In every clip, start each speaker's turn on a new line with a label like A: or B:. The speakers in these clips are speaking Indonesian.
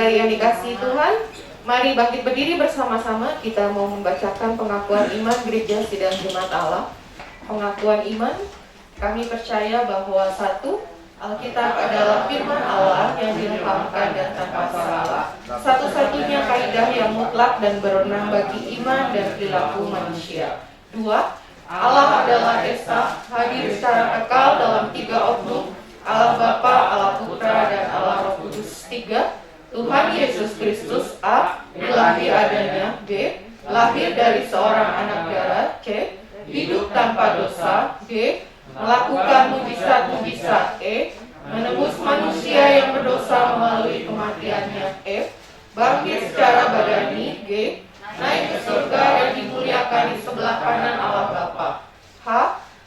A: saudara-saudari yang dikasihi Tuhan, mari bangkit berdiri bersama-sama. Kita mau membacakan pengakuan iman Gereja Sidang Jemaat Allah. Pengakuan iman, kami percaya bahwa satu, Alkitab adalah firman Allah yang dilengkapkan dan tanpa salah, satu-satunya kaidah yang mutlak dan berwenang bagi iman dan perilaku manusia. Dua, Allah adalah Esa, hadir secara kekal dalam tiga oknum, Allah Bapa, Allah Putra, dan Allah Roh Kudus. Tiga, Tuhan Yesus Kristus. A, ilahi adanya. B, lahir dari seorang anak darah. C, hidup tanpa dosa. D, melakukan mujizat-mujizat. E, menebus manusia yang berdosa melalui kematiannya. F, bangkit secara badani. G, naik ke surga dan dimuliakan di sebelah kanan Allah Bapa. H,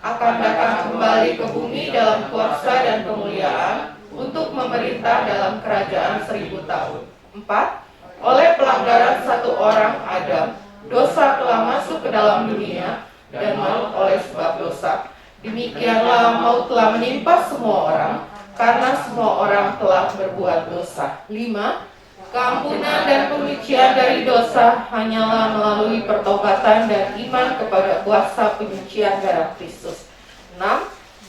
A: akan datang kembali ke bumi dalam kuasa dan kemuliaan untuk memerintah dalam kerajaan 1000 tahun. 4, oleh pelanggaran satu orang, Adam, dosa telah masuk ke dalam dunia dan maut oleh sebab dosa. Demikianlah maut telah menimpa semua orang karena semua orang telah berbuat dosa. 5, keampunan dan penyucian dari dosa hanyalah melalui pertobatan dan iman kepada kuasa penyucian darah Kristus. 6,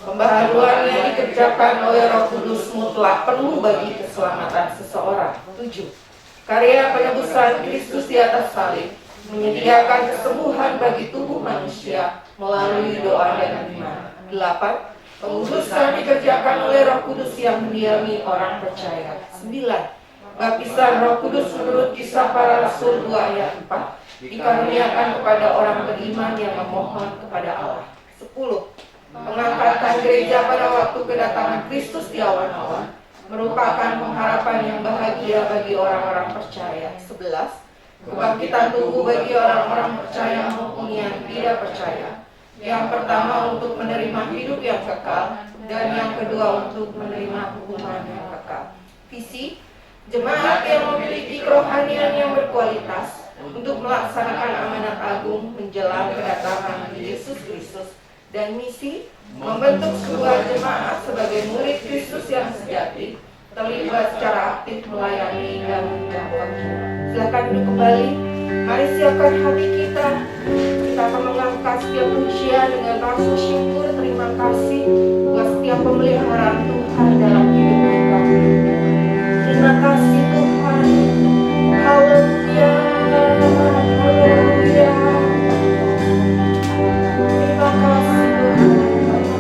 A: pembaharuan yang dikerjakan oleh Roh Kudus mutlak perlu bagi keselamatan seseorang. 7, karya penebusan Kristus di atas salib menyediakan kesembuhan bagi tubuh manusia melalui doa dan iman. 8, pengudusan dikerjakan oleh Roh Kudus yang mendiami orang percaya. 9, baptisan Roh Kudus menurut Kisah Para Rasul 2 ayat 4 dikaruniakan kepada orang beriman yang memohon kepada Allah. 10, pengangkatan gereja pada waktu kedatangan Kristus di awan-awan merupakan pengharapan yang bahagia bagi orang-orang percaya. 11, kebangkitan tubuh bagi orang-orang percaya maupun yang tidak percaya. Yang pertama untuk menerima hidup yang kekal dan yang kedua untuk menerima hukuman yang kekal. Visi, jemaat yang memiliki kerohanian yang berkualitas untuk melaksanakan amanat agung menjelang kedatangan Yesus Kristus. Dan misi, membentuk sebuah jemaat sebagai murid Kristus yang sejati, terlibat secara aktif melayani dan menjawab. Silakan duduk kembali. Mari siapkan hati kita. Kita akan mengangkat setiap pujian dengan rasa syukur, terima kasih buat setiap pemeliharaan Tuhan dalam hidup kita. Terima kasih Tuhan. Haleluya. Haleluya. Terima kasih Tuhan. Haleluya.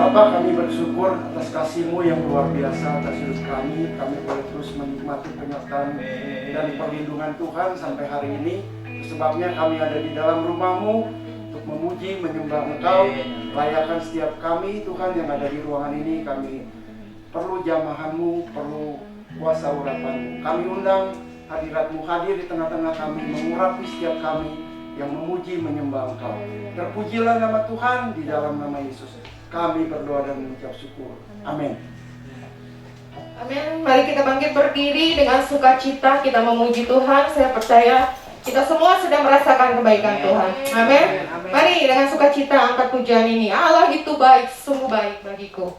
B: Bapa, kami bersyukur atas kasih-Mu yang luar biasa atas hidup kami. Kami boleh terus menikmati penyertaan dan perlindungan Tuhan sampai hari ini. Sebabnya kami ada di dalam rumah-Mu untuk memuji, menyembah Engkau. Layakan setiap kami Tuhan yang ada di ruangan ini. Kami perlu jamahan-Mu, perlu kuasa urapan-Mu. Kami undang hadirat-Mu hadir di tengah-tengah kami, mengurapi setiap kami yang memuji, menyembah Engkau. Terpujilah nama Tuhan di dalam nama Yesus. Kami berdoa dan mengucap syukur. Amin.
A: Amin. Mari kita bangkit berdiri dengan sukacita, kita memuji Tuhan. Saya percaya kita semua sedang merasakan kebaikan Tuhan. Amin. Mari dengan sukacita angkat pujian ini. Allah itu baik, sungguh baik bagiku.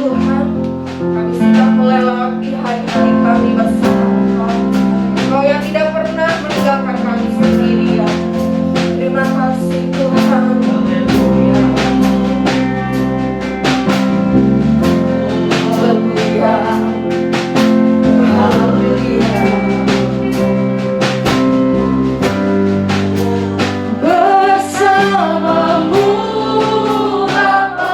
A: Tuhan, kami sudah melewati hari-hari kami bersama Engkau. Engkau yang tidak pernah meninggalkan kami sendirian. Terima kasih Tuhan. Haleluya. Haleluya. Haleluya. Bersamamu Bapa,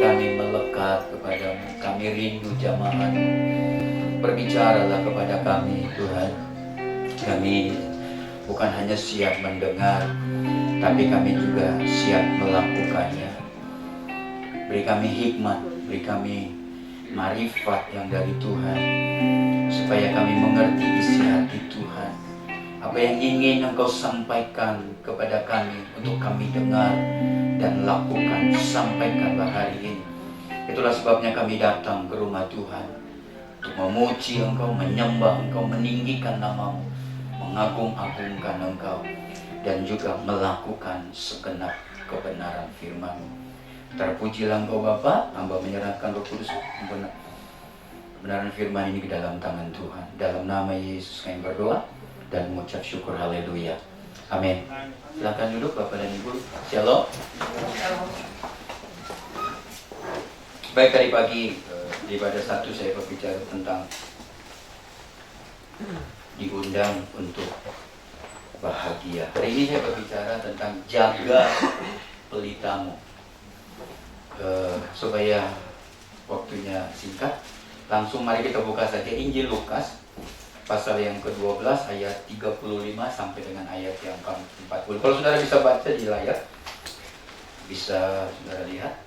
C: kami melekat kepadamu. Kami rindu jamaah-Mu. Berbicaralah kepada kami Tuhan. Kami bukan hanya siap mendengar, tapi kami juga siap melakukannya. Beri kami hikmat, beri kami marifat yang dari Tuhan, supaya kami mengerti isi hati Tuhan. Apa yang ingin Engkau sampaikan kepada kami untuk kami dengar dan lakukan, sampaikanlah hari ini. Itulah sebabnya kami datang ke rumah Tuhan, untuk memuji Engkau, menyembah Engkau, meninggikan nama-Mu, mengagung-agungkan Engkau, dan juga melakukan segenap kebenaran firman-Mu. Terpujilah Engkau Bapa. Hamba menyerahkan Roh Kudus kebenaran firman ini ke dalam tangan Tuhan. Dalam nama Yesus kami berdoa dan mengucap syukur. Haleluya. Amin. Silakan duduk Bapak dan Ibu. Shalom. Baik, tadi pagi di ibadah 1 saya berbicara tentang diundang untuk bahagia. Hari ini saya berbicara tentang jaga pelitamu. Supaya waktunya singkat, langsung mari kita buka saja Injil Lukas pasal yang ke-12 ayat 35 sampai dengan ayat yang ke-40. Kalau saudara bisa baca di layar, bisa saudara lihat.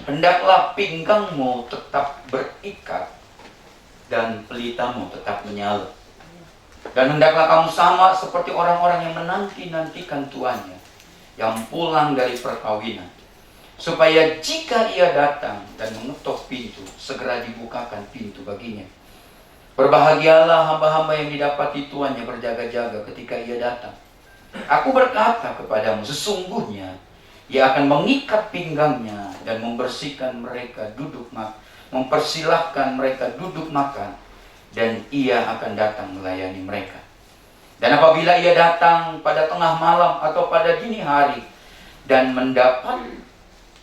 C: Hendaklah pinggangmu tetap berikat dan pelitamu tetap menyala. Dan hendaklah kamu sama seperti orang-orang yang menanti-nantikan tuannya yang pulang dari perkawinan, supaya jika ia datang dan mengetok pintu, segera dibukakan pintu baginya. Berbahagialah hamba-hamba yang didapati tuannya berjaga-jaga ketika ia datang. Aku berkata kepadamu, sesungguhnya ia akan mengikat pinggangnya dan membersihkan mereka mempersilahkan mereka duduk makan, dan ia akan datang melayani mereka. Dan apabila ia datang pada tengah malam atau pada dini hari dan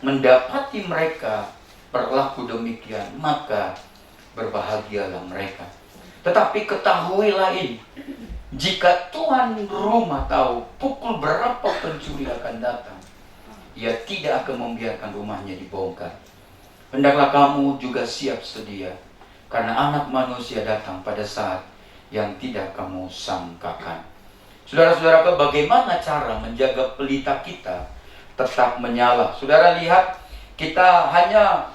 C: mendapati mereka berlaku demikian, maka berbahagialah mereka. Tetapi ketahuilah ini, jika tuan rumah tahu pukul berapa pencuri akan datang, ia tidak akan membiarkan rumahnya dibongkar. Hendaklah kamu juga siap sedia, karena Anak Manusia datang pada saat yang tidak kamu sangkakan. Saudara-saudara, bagaimana cara menjaga pelita kita tetap menyala? Saudara lihat, kita hanya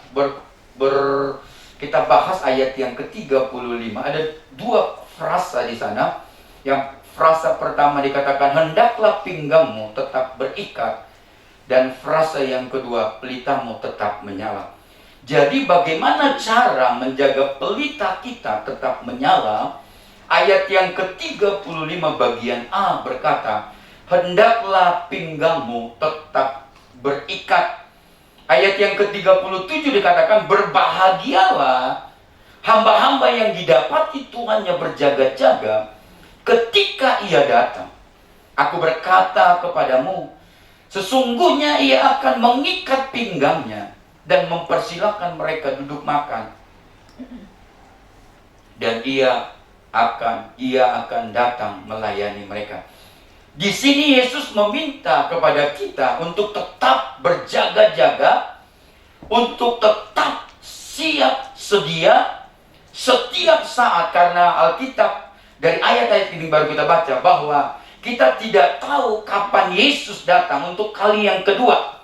C: kita bahas ayat yang ke-35. Ada dua frasa di sana. Yang frasa pertama dikatakan, hendaklah pinggangmu tetap berikat, dan frasa yang kedua, pelitamu tetap menyala. Jadi bagaimana cara menjaga pelita kita tetap menyala? Ayat yang ke-35 bagian A berkata, hendaklah pinggangmu tetap berikat. Ayat yang ke-37 dikatakan, berbahagialah hamba-hamba yang didapati tuannya berjaga-jaga ketika ia datang. Aku berkata kepadamu, sesungguhnya ia akan mengikat pinggangnya dan mempersilahkan mereka duduk makan. Dan ia akan datang melayani mereka. Di sini Yesus meminta kepada kita untuk tetap berjaga-jaga, untuk tetap siap sedia setiap saat, karena Alkitab dari ayat-ayat ini baru kita baca bahwa kita tidak tahu kapan Yesus datang untuk kali yang kedua.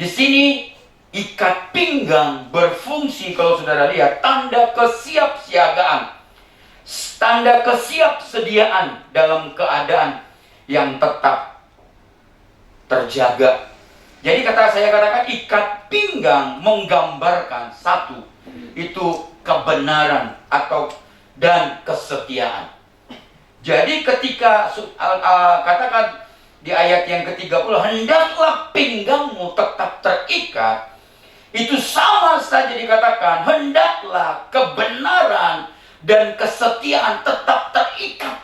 C: Di sini ikat pinggang berfungsi, kalau saudara lihat, tanda kesiapsiagaan, tanda kesiapsediaan dalam keadaan yang tetap terjaga. Jadi saya katakan ikat pinggang menggambarkan satu, itu kebenaran dan kesetiaan. Jadi ketika katakan di ayat yang ke-30, hendaklah pinggangmu tetap terikat, itu sama saja dikatakan hendaklah kebenaran dan kesetiaan tetap terikat.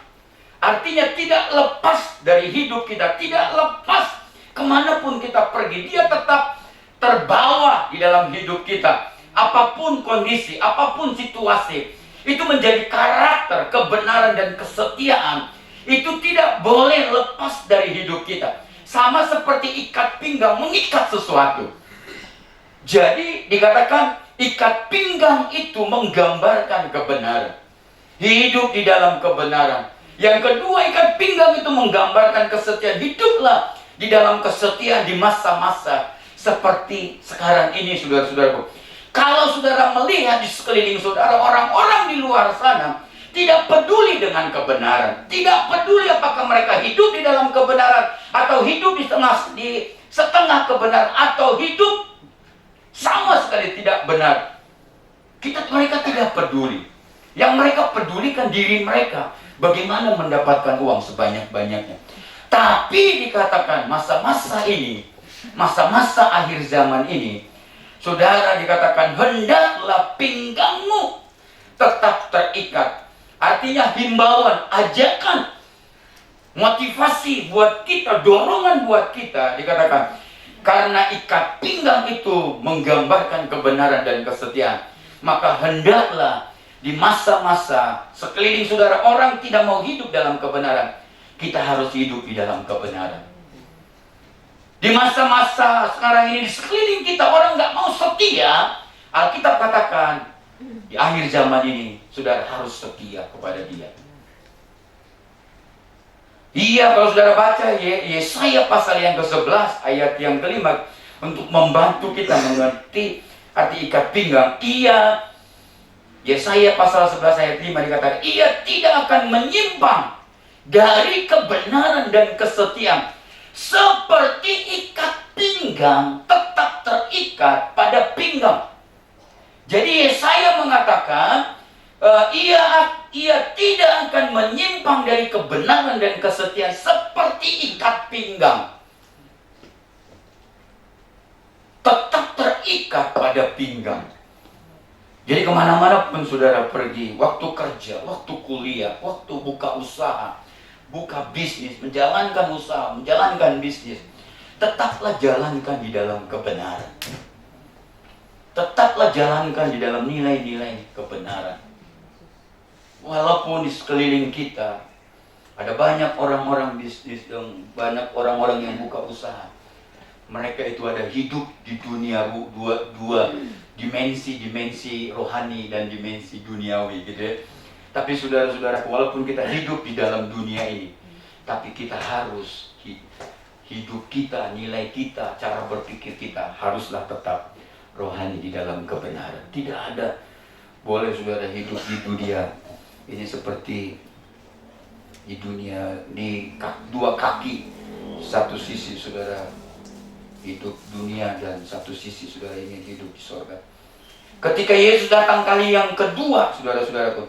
C: Artinya tidak lepas dari hidup kita, tidak lepas kemanapun kita pergi, dia tetap terbawa di dalam hidup kita. Apapun kondisi, apapun situasi, itu menjadi karakter, kebenaran dan kesetiaan. Itu tidak boleh lepas dari hidup kita. Sama seperti ikat pinggang mengikat sesuatu. Jadi dikatakan ikat pinggang itu menggambarkan kebenaran. Hidup di dalam kebenaran. Yang kedua, ikat pinggang itu menggambarkan kesetiaan. Hiduplah di dalam kesetiaan di masa-masa seperti sekarang ini, saudara-saudaraku. Kalau saudara melihat di sekeliling saudara, orang-orang di luar sana tidak peduli dengan kebenaran. Tidak peduli apakah mereka hidup di dalam kebenaran atau hidup di setengah kebenaran atau hidup sama sekali tidak benar. Mereka tidak peduli. Yang mereka pedulikan diri mereka, bagaimana mendapatkan uang sebanyak-banyaknya. Tapi dikatakan masa-masa ini, masa-masa akhir zaman ini, saudara, dikatakan hendaklah pinggangmu tetap terikat. Artinya himbauan, ajakan, motivasi buat kita, dorongan buat kita, dikatakan karena ikat pinggang itu menggambarkan kebenaran dan kesetiaan, maka hendaklah di masa-masa sekeliling saudara orang tidak mau hidup dalam kebenaran, kita harus hidup di dalam kebenaran. Di masa-masa sekarang ini di sekeliling kita orang nggak mau setia, Alkitab katakan di akhir zaman ini saudara harus setia kepada Dia. Iya, kalau saudara baca Yesaya pasal yang ke-11 ayat yang ke-5 untuk membantu kita mengerti arti ikat pinggang. Yesaya pasal 11 ayat 5 dikatakan, ia tidak akan menyimpang dari kebenaran dan kesetiaan, seperti ikat pinggang tetap terikat pada pinggang. Jadi Yesaya mengatakan ia tidak akan menyimpang dari kebenaran dan kesetiaan seperti ikat pinggang. Tetap terikat pada pinggang. Jadi kemana-mana pun saudara pergi, waktu kerja, waktu kuliah, waktu buka usaha, buka bisnis, menjalankan usaha, menjalankan bisnis, tetaplah jalankan di dalam kebenaran. Tetaplah jalankan di dalam nilai-nilai kebenaran. Walaupun di sekeliling kita ada banyak orang-orang bisnis dan banyak orang-orang yang buka usaha, mereka itu ada hidup di dunia dua dimensi rohani dan dimensi duniawi gitu ya. Tapi saudara-saudara, walaupun kita hidup di dalam dunia ini, tapi kita harus hidup kita, nilai kita, cara berpikir kita haruslah tetap rohani di dalam kebenaran. Tidak ada boleh saudara hidup di dunia ini seperti di dunia di dua kaki, satu sisi saudara hidup dunia dan satu sisi saudara ingin hidup di sorga. Ketika Yesus datang kali yang kedua, saudara-saudaraku,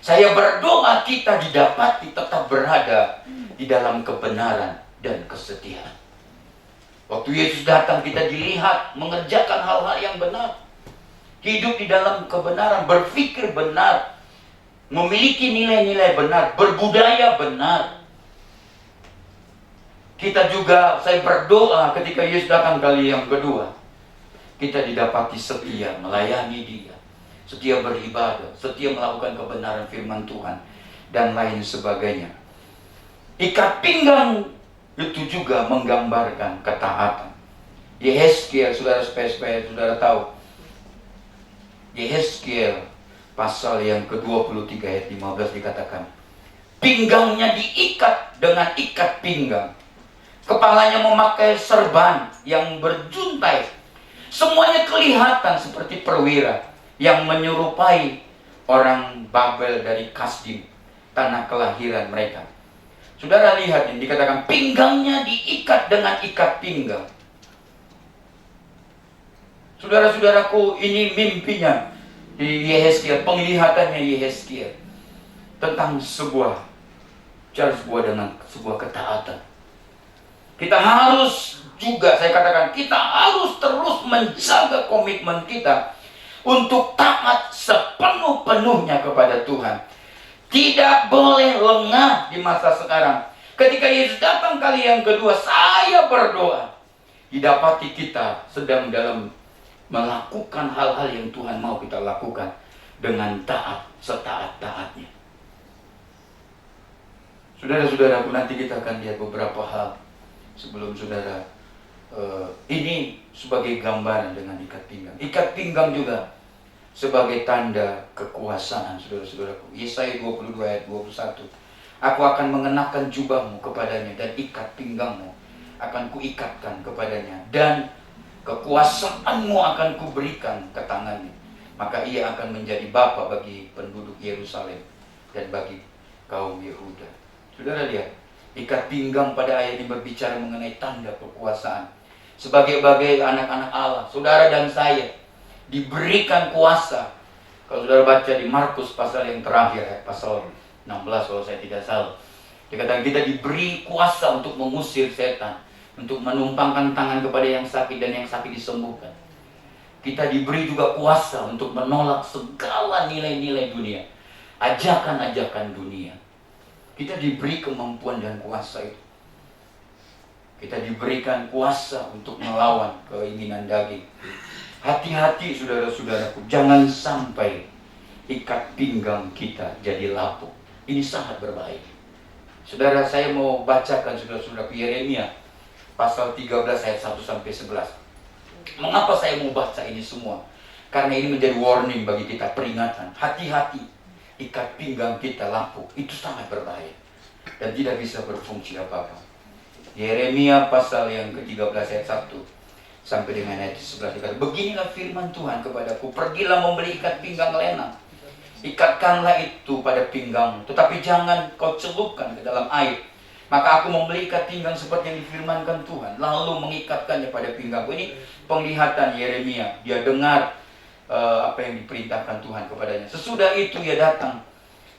C: saya berdoa kita didapati tetap berada di dalam kebenaran dan kesetiaan. Waktu Yesus datang kita dilihat mengerjakan hal-hal yang benar, hidup di dalam kebenaran, berpikir benar, memiliki nilai-nilai benar, berbudaya benar. Kita juga, saya berdoa ketika Yesus datang kali yang kedua, kita didapati setia melayani Dia, setia beribadah, setia melakukan kebenaran firman Tuhan, dan lain sebagainya. Ikat pinggang itu juga menggambarkan ketaatan. Yehezkiel, supaya saudara tahu, Yehezkiel pasal yang ke-23 ayat 15 dikatakan, pinggangnya diikat dengan ikat pinggang, kepalanya memakai serban yang berjuntai, semuanya kelihatan seperti perwira yang menyerupai orang Babel dari Kasdim, tanah kelahiran mereka. Saudara lihat ini dikatakan pinggangnya diikat dengan ikat pinggang. Saudara-saudaraku, ini mimpinya di Yehezkiel, penglihatannya Yehezkiel tentang sebuah dengan sebuah ketaatan. Kita harus juga, saya katakan, kita harus terus menjaga komitmen kita untuk taat sepenuh-penuhnya kepada Tuhan. Tidak boleh lengah di masa sekarang. Ketika Yesus datang kali yang kedua, saya berdoa didapati kita sedang dalam melakukan hal-hal yang Tuhan mau kita lakukan dengan taat, setaat-taatnya. Saudara-saudaraku, nanti kita akan lihat beberapa hal sebelum saudara Ini sebagai gambaran dengan ikat pinggang. Ikat pinggang juga sebagai tanda kekuasaan, saudara-saudaraku. Yesaya 22 ayat 21. Aku akan mengenakan jubahmu kepadanya dan ikat pinggangmu akan kuikatkan kepadanya, dan kekuasaanmu akan kuberikan ke tangannya. Maka ia akan menjadi bapa bagi penduduk Yerusalem dan bagi kaum Yehuda. Saudara lihat, ikat pinggang pada ayat ini berbicara mengenai tanda kekuasaan. Sebagai anak-anak Allah, saudara dan saya diberikan kuasa. Kalau saudara baca di Markus pasal yang terakhir, pasal 16 kalau saya tidak salah, dikatakan kita diberi kuasa untuk mengusir setan, untuk menumpangkan tangan kepada yang sakit dan yang sakit disembuhkan. Kita diberi juga kuasa untuk menolak segala nilai-nilai dunia, ajakan-ajakan dunia. Kita diberi kemampuan dan kuasa itu. Kita diberikan kuasa untuk melawan keinginan daging. Hati-hati saudara-saudaraku, jangan sampai ikat pinggang kita jadi lapuk. Ini sangat berbahaya. Saudara, saya mau bacakan saudara-saudaraku Yeremia pasal 13 ayat 1 sampai 11. Mengapa saya mau baca ini semua? Karena ini menjadi warning bagi kita, peringatan. Hati-hati, ikat pinggang kita lapuk. Itu sangat berbahaya dan tidak bisa berfungsi apa-apa. Yeremia pasal yang ke-13 ayat 1 sampai dengan ayat 11 dikatakan, beginilah firman Tuhan kepadaku, pergilah membeli ikat pinggang lena, ikatkanlah itu pada pinggang, tetapi jangan kau celupkan ke dalam air. Maka aku membeli ikat pinggang seperti yang difirmankan Tuhan, lalu mengikatkannya pada pinggangku. Ini penglihatan Yeremia. Dia dengar apa yang diperintahkan Tuhan kepadanya. Sesudah itu ia datang.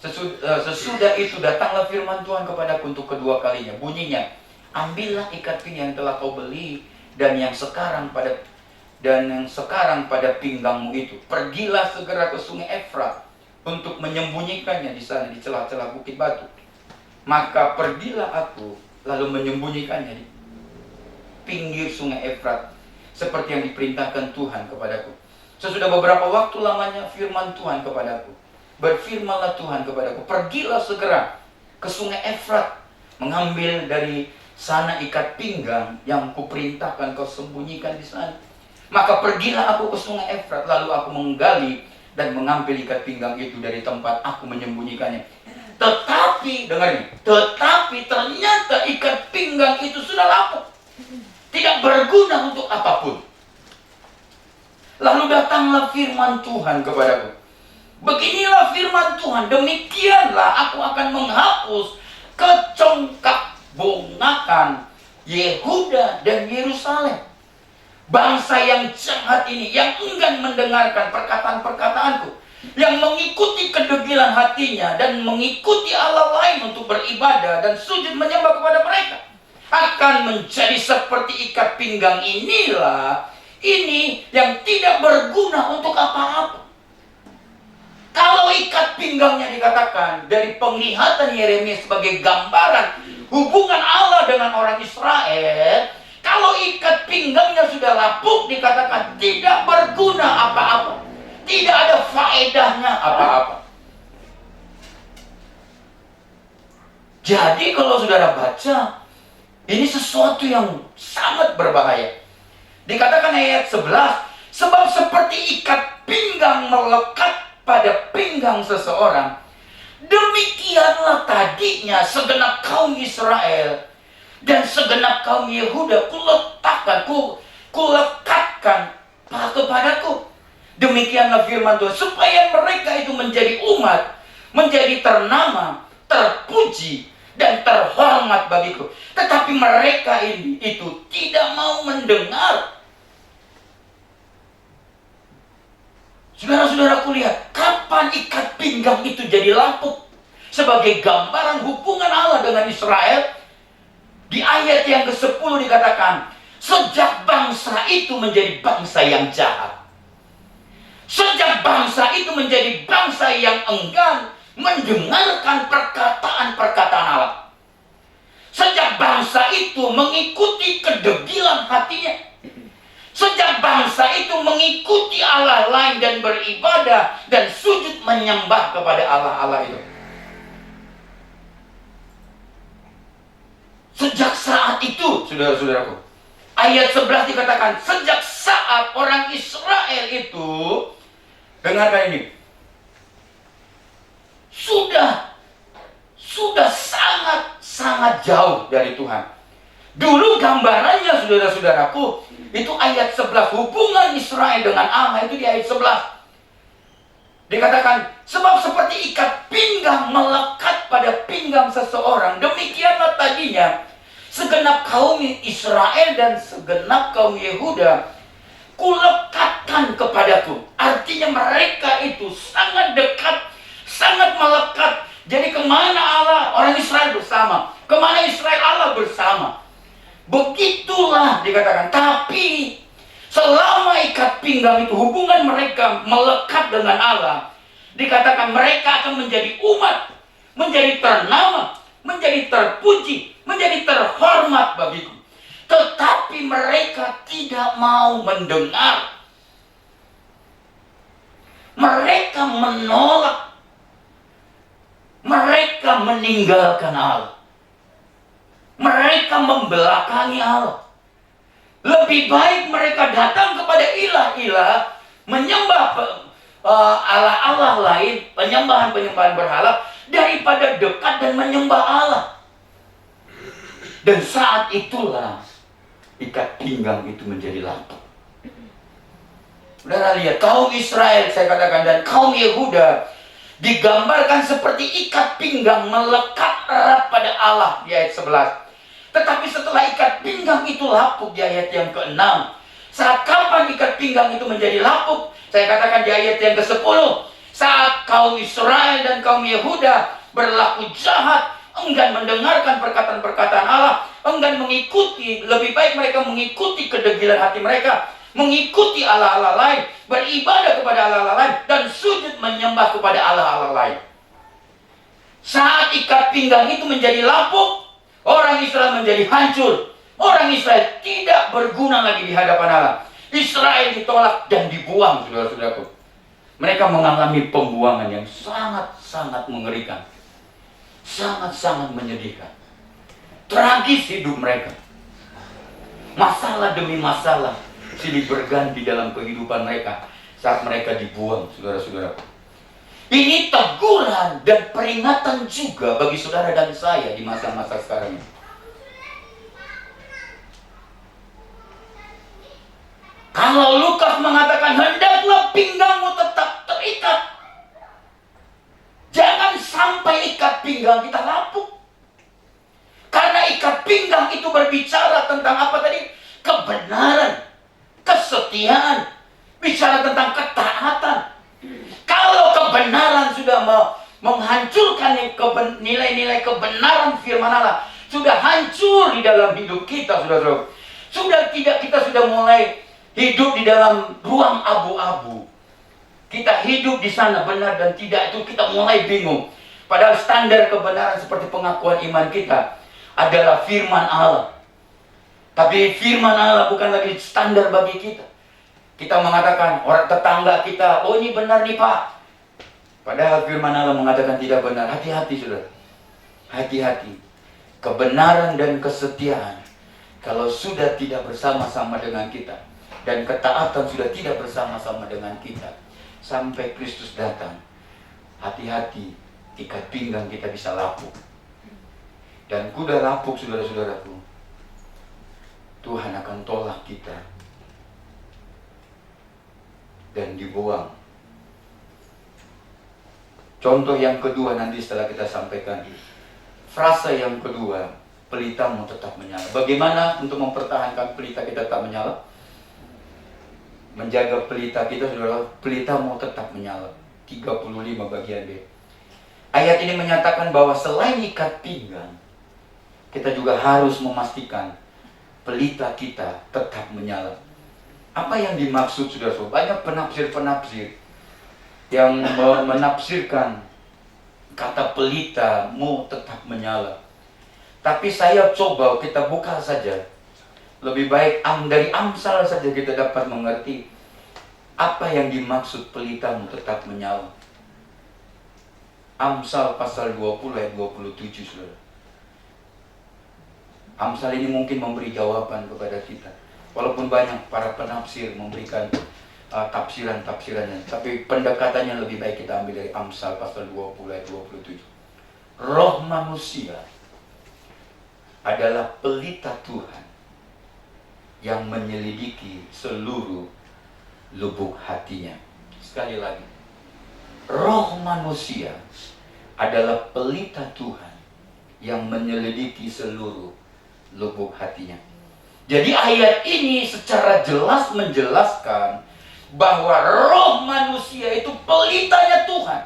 C: Sesudah itu datanglah firman Tuhan kepadaku untuk kedua kalinya. Bunyinya, ambillah ikat pinggang yang telah kau beli dan yang sekarang pada pinggangmu itu. Pergilah segera ke sungai Efrat untuk menyembunyikannya di sana di celah-celah bukit batu. Maka pergilah aku lalu menyembunyikannya di pinggir sungai Efrat seperti yang diperintahkan Tuhan kepadaku. Sesudah beberapa waktu lamanya firman Tuhan kepadaku, berfirmanlah Tuhan kepadaku, pergilah segera ke sungai Efrat, mengambil dari sana ikat pinggang yang kuperintahkan kau sembunyikan di sana. Maka pergilah aku ke sungai Efrat, lalu aku menggali dan mengambil ikat pinggang itu dari tempat aku menyembunyikannya. Tetapi, dengar ini, tetapi ternyata ikat pinggang itu sudah lapuk, tidak berguna untuk apapun. Lalu datanglah firman Tuhan kepadaku, beginilah firman Tuhan, demikianlah aku akan menghapus kecongkak bongakan Yehuda dan Yerusalem. Bangsa yang jahat ini, yang enggan mendengarkan perkataan-perkataanku, yang mengikuti kedegilan hatinya dan mengikuti Allah lain untuk beribadah dan sujud menyembah kepada mereka, akan menjadi seperti ikat pinggang ini yang tidak berguna untuk apa-apa. Kalau ikat pinggangnya dikatakan dari penglihatan Yeremia sebagai gambaran hubungan Allah dengan orang Israel, kalau ikat pinggangnya sudah lapuk dikatakan tidak berguna apa-apa, tidak ada faedahnya apa-apa. Jadi kalau saudara baca, ini sesuatu yang sangat berbahaya. Dikatakan ayat 11, sebab seperti ikat pinggang melekat pada pinggang seseorang, demikianlah tadinya segenap kaum Israel dan segenap kaum Yehuda kulekatkan kepadaku. Demikianlah firman Tuhan, supaya mereka itu menjadi umat, menjadi ternama, terpuji, dan terhormat bagiku. Tetapi mereka itu tidak mau mendengar. Saudara-saudaraku, lihat, kapan ikat pinggang itu jadi lapuk? Sebagai gambaran hubungan Allah dengan Israel. Di ayat yang ke-10 dikatakan, sejak bangsa itu menjadi bangsa yang jahat. Sejak bangsa itu menjadi bangsa yang enggan mendengarkan perkataan-perkataan Allah. Sejak bangsa itu mengikuti kedegilan hatinya. Sejak bangsa itu mengikuti Allah lain dan beribadah dan sujud menyembah kepada Allah-Allah itu. Sejak saat itu, saudara-saudaraku, Ayat 11 dikatakan, sejak saat orang Israel itu, dengarkan ini, sudah sangat jauh dari Tuhan. Dulu gambarannya saudara-saudaraku, itu ayat 11, hubungan Israel dengan Allah itu di ayat 11. Dikatakan, sebab seperti ikat pinggang melekat pada pinggang seseorang, demikianlah tadinya segenap kaum Israel dan segenap kaum Yehuda kulekatkan kepadaku. Artinya mereka itu sangat dekat, sangat melekat. Jadi kemana Allah, orang Israel bersama. Kemana Israel, Allah bersama. Begitulah dikatakan. Tapi selama ikat pinggang itu, hubungan mereka melekat dengan Allah, dikatakan mereka akan menjadi umat, menjadi ternama, menjadi terpuji, menjadi terhormat bagiku. Tetapi mereka tidak mau mendengar. Mereka menolak. Mereka meninggalkan Allah. Mereka membelakangi Allah. Lebih baik mereka datang kepada ilah-ilah, menyembah Allah-Allah lain, penyembahan-penyembahan berhala, daripada dekat dan menyembah Allah. Dan saat itulah ikat pinggang itu menjadi lapuk. Saudara lihat, kaum Israel saya katakan dan kaum Yehuda digambarkan seperti ikat pinggang melekat erat pada Allah di ayat 11. Tetapi setelah ikat pinggang itu lapuk di ayat yang ke-6. Saat kapan ikat pinggang itu menjadi lapuk? Saya katakan di ayat yang ke-10. Saat kaum Israel dan kaum Yehuda berlaku jahat, enggan mendengarkan perkataan-perkataan Allah, enggan mengikuti, lebih baik mereka mengikuti kedegilan hati mereka, mengikuti Allah-Allah lain, beribadah kepada Allah-Allah lain, dan sujud menyembah kepada Allah-Allah lain. Saat ikat pinggang itu menjadi lapuk, orang Israel menjadi hancur. Orang Israel tidak berguna lagi di hadapan Allah. Israel ditolak dan dibuang, saudara-saudaraku. Mereka mengalami pembuangan yang sangat-sangat mengerikan. Sangat-sangat menyedihkan. Tragis hidup mereka. Masalah demi masalah silih berganti dalam kehidupan mereka saat mereka dibuang, saudara-saudaraku. Ini teguran dan peringatan juga bagi saudara dan saya di masa-masa sekarang ini. Kalau Lukas mengatakan hendaklah pinggangmu tetap terikat, jangan sampai ikat pinggang kita lapuk. Karena ikat pinggang itu berbicara tentang apa tadi? Kebenaran, kesetiaan, bicara tentang ketaatan. Kalau kebenaran sudah menghancurkan nilai-nilai kebenaran firman Allah, sudah hancur di dalam hidup kita, saudara-saudara. Kita sudah mulai hidup di dalam ruang abu-abu. Kita hidup di sana benar dan tidak, itu kita mulai bingung. Padahal standar kebenaran seperti pengakuan iman kita adalah firman Allah. Tapi firman Allah bukan lagi standar bagi kita. Kita mengatakan, orang tetangga kita, oh ini benar nih Pak. Padahal firman Allah mengatakan tidak benar. Hati-hati saudara. Hati-hati. Kebenaran dan kesetiaan, kalau sudah tidak bersama-sama dengan kita, dan ketaatan sudah tidak bersama-sama dengan kita, sampai Kristus datang, hati-hati, ikat pinggang kita bisa lapuk. Dan kuda lapuk, saudara-saudaraku, Tuhan akan tolak kita dan dibuang. Contoh yang kedua nanti setelah kita sampaikan. Frasa yang kedua, pelitamu tetap menyala. Bagaimana untuk mempertahankan pelita kita tetap menyala? Menjaga pelita kita, saudara, pelitamu tetap menyala. 35 bagian B. Ayat ini menyatakan bahwa selain ikat pinggang, kita juga harus memastikan pelita kita tetap menyala. Apa yang dimaksud, saudara-saudara? Banyak penafsir-penafsir yang menafsirkan kata pelitamu tetap menyala. Tapi saya coba kita buka saja. Lebih baik dari Amsal saja kita dapat mengerti apa yang dimaksud pelitamu tetap menyala. Amsal pasal 20 ayat 27, saudara. Amsal ini mungkin memberi jawaban kepada kita. Walaupun banyak para penafsir memberikan tafsiran-tafsirannya, tapi pendekatannya lebih baik kita ambil dari Amsal pasal 20 ayat 27. Roh manusia adalah pelita Tuhan yang menyelidiki seluruh lubuk hatinya. Sekali lagi, roh manusia adalah pelita Tuhan yang menyelidiki seluruh lubuk hatinya. Jadi ayat ini secara jelas menjelaskan bahwa roh manusia itu pelitanya Tuhan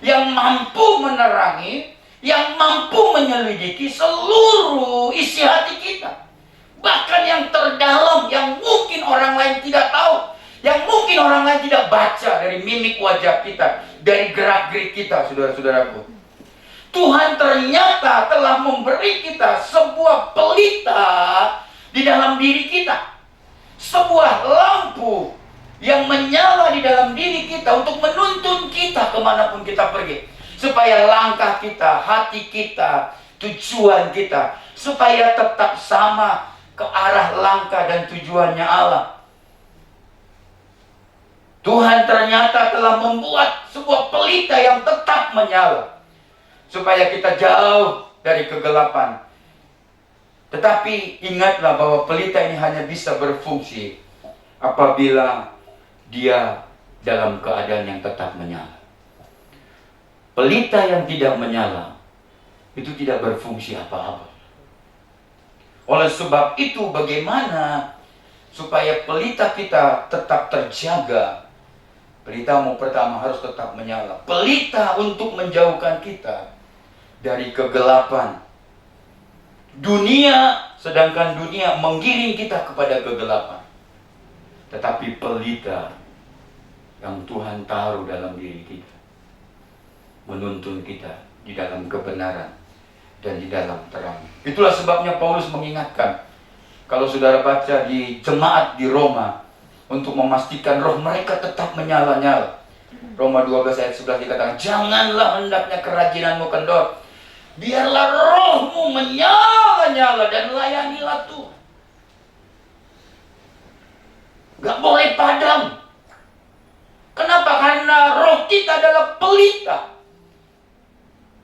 C: yang mampu menerangi, yang mampu menyelidiki seluruh isi hati kita. Bahkan yang terdalam, yang mungkin orang lain tidak tahu, yang mungkin orang lain tidak baca dari mimik wajah kita, dari gerak-gerik kita, saudara-saudaraku. Tuhan ternyata telah memberi kita sebuah pelita di dalam diri kita. Sebuah lampu yang menyala di dalam diri kita untuk menuntun kita kemanapun kita pergi. Supaya langkah kita, hati kita, tujuan kita, supaya tetap sama ke arah langkah dan tujuannya Allah. Tuhan ternyata telah membuat sebuah pelita yang tetap menyala. Supaya kita jauh dari kegelapan. Tetapi ingatlah bahwa pelita ini hanya bisa berfungsi apabila dia dalam keadaan yang tetap menyala. Pelita yang tidak menyala itu tidak berfungsi apa-apa. Oleh sebab itu, bagaimana supaya pelita kita tetap terjaga? Pelitamu pertama harus tetap menyala. Pelita untuk menjauhkan kita dari kegelapan dunia, sedangkan dunia menggiring kita kepada kegelapan. Tetapi pelita yang Tuhan taruh dalam diri kita menuntun kita di dalam kebenaran dan di dalam terang. Itulah sebabnya Paulus mengingatkan, kalau saudara baca di jemaat di Roma, untuk memastikan roh mereka tetap menyala-nyala. Roma 12 ayat 11 dikatakan, janganlah hendaknya kerajinanmu kendor, biarlah rohmu menyala-nyala dan layanilah Tuhan. Gak boleh padam. Kenapa? Karena roh kita adalah pelita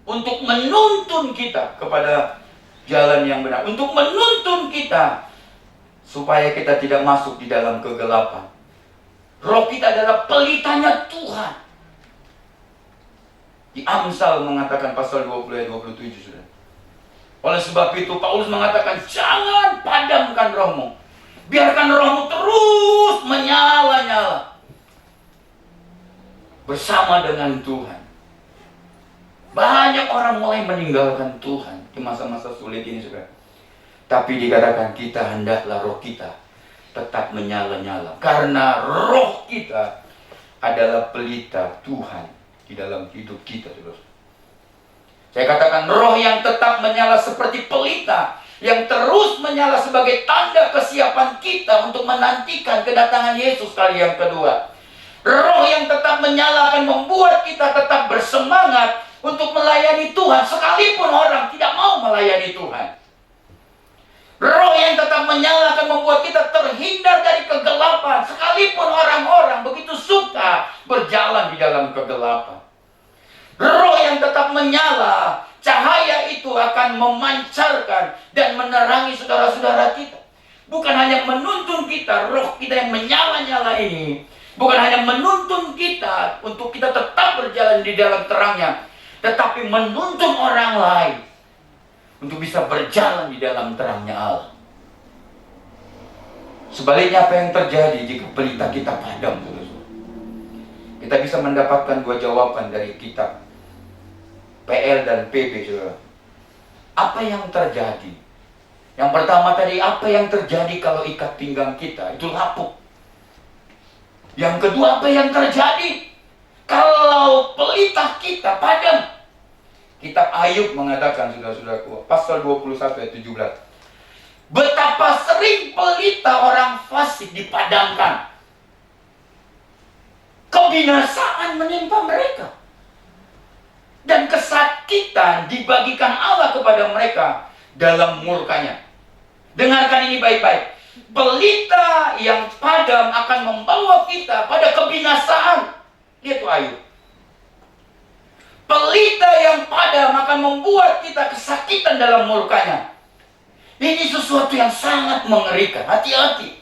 C: untuk menuntun kita kepada jalan yang benar, untuk menuntun kita supaya kita tidak masuk di dalam kegelapan. Roh kita adalah pelitanya Tuhan. Di Amsal mengatakan pasal 20 ayat 27, sudah. Oleh sebab itu Paulus mengatakan, jangan padamkan rohmu. Biarkan rohmu terus menyala-nyala bersama dengan Tuhan. Banyak orang mulai meninggalkan Tuhan di masa-masa sulit ini, saudara. Tapi dikatakan kita hendaklah roh kita tetap menyala-nyala. Karena roh kita adalah pelita Tuhan di dalam hidup kita, saudara. Saya katakan roh yang tetap menyala seperti pelita, yang terus menyala sebagai tanda kesiapan kita untuk menantikan kedatangan Yesus kali yang kedua. Roh yang tetap menyala akan membuat kita tetap bersemangat untuk melayani Tuhan, sekalipun orang tidak mau melayani Tuhan. Roh yang tetap menyala akan membuat kita terhindar dari kegelapan, sekalipun orang-orang begitu suka berjalan di dalam kegelapan. Roh yang tetap menyala, cahaya itu akan memancarkan dan menerangi saudara-saudara kita. Bukan hanya menuntun kita, roh kita yang menyala-nyala ini bukan hanya menuntun kita untuk kita tetap berjalan di dalam terangnya, tetapi menuntun orang lain untuk bisa berjalan di dalam terangnya Allah. Sebaliknya, apa yang terjadi jika pelita kita padam? Kita bisa mendapatkan dua jawaban dari kitab PL dan PB, saudara. Apa yang terjadi? Yang pertama tadi, apa yang terjadi kalau ikat pinggang kita itu lapuk? Yang kedua, apa yang terjadi kalau pelita kita padam? Kitab Ayub mengatakan, saudara-saudaraku, pasal 21 ayat 17. Betapa sering pelita orang fasik dipadamkan. Kebinasaan menimpa mereka. Dan kesakitan dibagikan Allah kepada mereka dalam murkanya. Dengarkan ini baik-baik. Pelita yang padam akan membawa kita pada kebinasaan. Lihat tuh Ayub. Pelita yang padam akan membuat kita kesakitan dalam murkanya. Ini sesuatu yang sangat mengerikan. Hati-hati.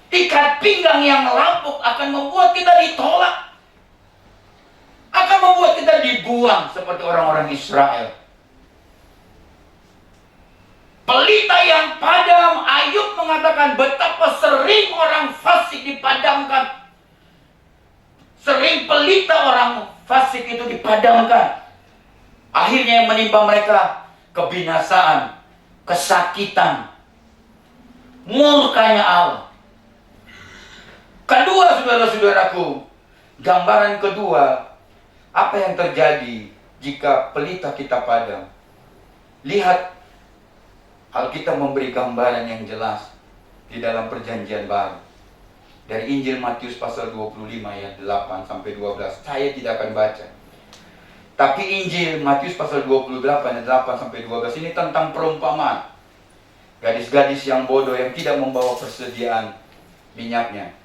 C: Ikat pinggang yang lapuk akan membuat kita ditolak. Akan membuat kita dibuang seperti orang-orang Israel. Pelita yang padam, Ayub mengatakan betapa sering orang fasik dipadamkan. Sering pelita orang fasik itu dipadamkan. Akhirnya yang menimpa mereka kebinasaan, kesakitan, murkanya Allah. Kedua, saudara-saudaraku, gambaran kedua, apa yang terjadi jika pelita kita padam? Lihat, Alkitab memberi gambaran yang jelas di dalam perjanjian baru. Dari Injil Matius pasal 25 ayat 8 sampai 12. Saya tidak akan baca. Tapi Injil Matius pasal 28 ayat 8 sampai 12 ini tentang perumpamaan. Gadis-gadis yang bodoh yang tidak membawa persediaan minyaknya.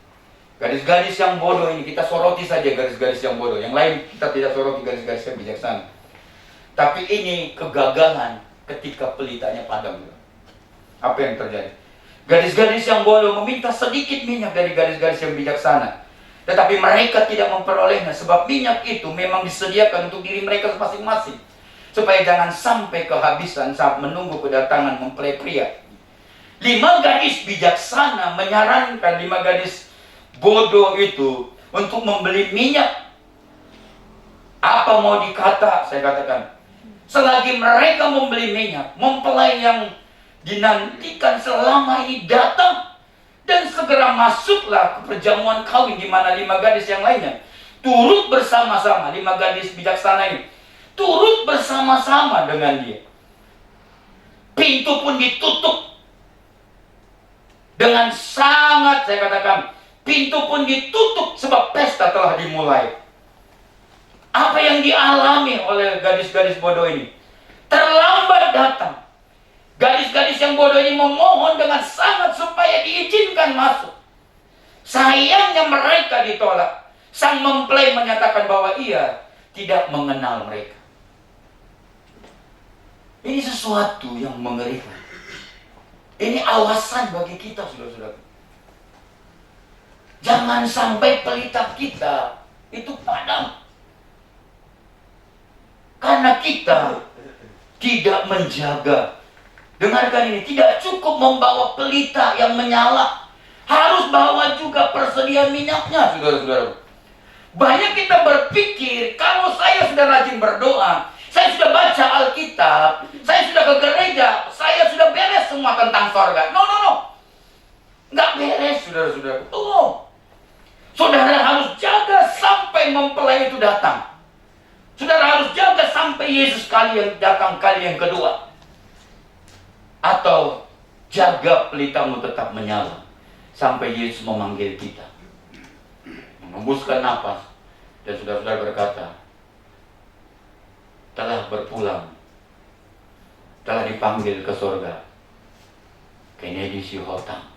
C: Gadis-gadis yang bodoh ini kita soroti saja gadis-gadis yang bodoh. Yang lain kita tidak soroti gadis-gadis yang bijaksana. Tapi ini kegagalan ketika pelitanya padam. Apa yang terjadi? Gadis-gadis yang bodoh meminta sedikit minyak dari gadis-gadis yang bijaksana. Tetapi mereka tidak memperolehnya sebab minyak itu memang disediakan untuk diri mereka masing-masing. Supaya jangan sampai kehabisan saat menunggu kedatangan mempelai pria. 5 gadis bijaksana menyarankan 5 gadis bodoh itu untuk membeli minyak. Apa mau dikata? Saya katakan, selagi mereka membeli minyak, mempelai yang dinantikan selama ini datang, dan segera masuklah ke perjamuan kawin di mana 5 gadis yang lainnya turut bersama-sama. 5 gadis bijaksana ini turut bersama-sama dengan dia. Pintu pun ditutup dengan sangat, saya katakan, pintu pun ditutup sebab pesta telah dimulai. Apa yang dialami oleh gadis-gadis bodoh ini? Terlambat datang. Gadis-gadis yang bodoh ini memohon dengan sangat supaya diizinkan masuk. Sayangnya mereka ditolak. Sang mempelai menyatakan bahwa ia tidak mengenal mereka. Ini sesuatu yang mengerikan. Ini awasan bagi kita, saudara-saudara. Jangan sampai pelita kita itu padam. Karena kita tidak menjaga. Dengarkan ini, tidak cukup membawa pelita yang menyala. Harus bawa juga persediaan minyaknya, saudara-saudara. Banyak kita berpikir, kalau saya sudah rajin berdoa, saya sudah baca Alkitab, saya sudah ke gereja, saya sudah beres semua tentang sorga. No. Nggak beres, saudara-saudara. Tunggu. Saudara harus jaga sampai mempelai itu datang. Saudara harus jaga sampai Yesus datang kali yang kedua. Atau jaga pelitamu tetap menyala sampai Yesus memanggil kita. Mengembuskan napas. Dan saudara-saudara berkata, telah berpulang, telah dipanggil ke surga. Kennedy Sihotang.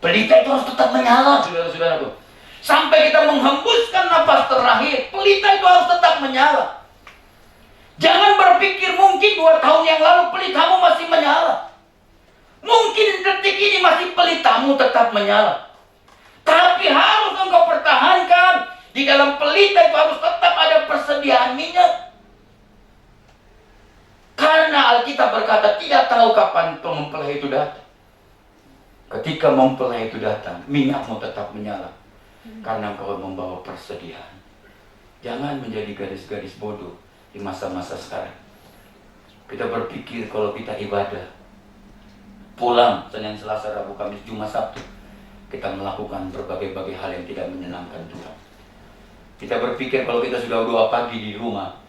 C: Pelita itu harus tetap menyala, saudara-saudaraku. Sampai kita menghembuskan napas terakhir, pelita itu harus tetap menyala. Jangan berpikir mungkin 2 tahun yang lalu pelitamu masih menyala. Mungkin detik ini masih pelitamu tetap menyala. Tapi harus engkau pertahankan. Di dalam pelita itu harus tetap ada persediaan minyak. Karena Alkitab berkata tidak tahu kapan mempelai itu datang. Ketika mempelai itu datang, minyakmu tetap menyala. Karena engkau membawa persediaan. Jangan menjadi gadis-gadis bodoh di masa-masa sekarang. Kita berpikir kalau kita ibadah, pulang Senin, Selasa, Rabu, Kamis, Jumat, Sabtu, kita melakukan berbagai-bagai hal yang tidak menyenangkan Tuhan. Kita berpikir kalau kita sudah doa pagi di rumah,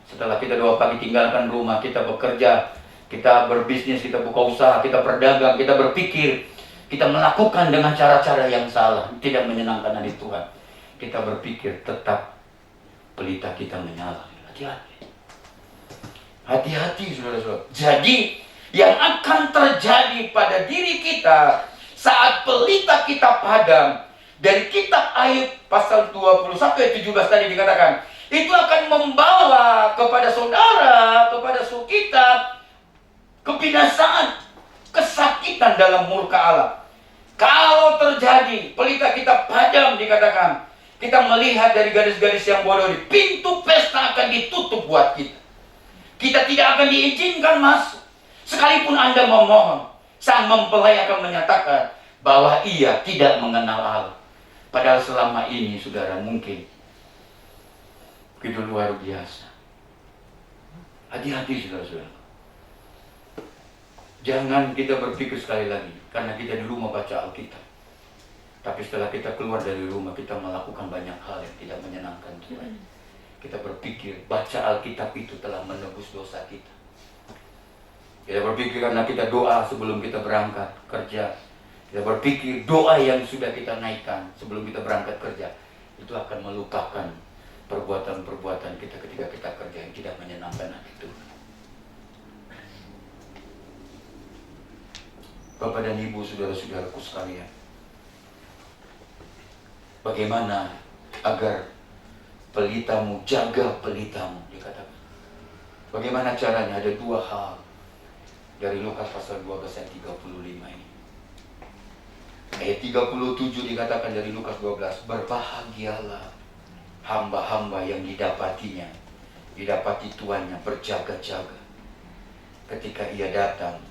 C: setelah kita doa pagi tinggalkan rumah, kita bekerja, kita berbisnis, kita buka usaha, kita berdagang, kita berpikir, kita melakukan dengan cara-cara yang salah, tidak menyenangkan hati Tuhan. Kita berpikir tetap pelita kita menyala. Hati-hati. Hati-hati, saudara-saudara. Jadi, yang akan terjadi pada diri kita saat pelita kita padam. Dari kitab Ayub pasal 21 ayat 17 tadi dikatakan, itu akan membawa kepada saudara, kepada suku kita, kebinasaan, kesakitan dalam murka Allah. Kalau terjadi pelita kita padam, dikatakan, kita melihat dari gadis-gadis yang bodoh, pintu pesta akan ditutup buat kita. Kita tidak akan diizinkan masuk. Sekalipun Anda memohon, sang mempelai akan menyatakan bahwa ia tidak mengenal Allah. Padahal selama ini, saudara, mungkin itu luar biasa. Hati-hati, saudara-saudara. Jangan kita berpikir sekali lagi, karena kita di rumah baca Alkitab. Tapi setelah kita keluar dari rumah, kita melakukan banyak hal yang tidak menyenangkan Tuhan. Kita berpikir, baca Alkitab itu telah menebus dosa kita. Kita berpikir karena kita doa sebelum kita berangkat kerja. Kita berpikir doa yang sudah kita naikkan sebelum kita berangkat kerja, itu akan melupakan perbuatan-perbuatan kita ketika kita kerja yang tidak menyenangkan hati Tuhan. Bapak dan Ibu, saudara-saudaraku sekalian, bagaimana agar pelitamu, jaga pelitamu, dikatakan. Bagaimana caranya? Ada dua hal dari Lukas pasal 12 ayat 35 ini. Ayat 37 dikatakan dari Lukas 12, berbahagialah hamba-hamba yang didapati tuannya berjaga-jaga. Ketika ia datang,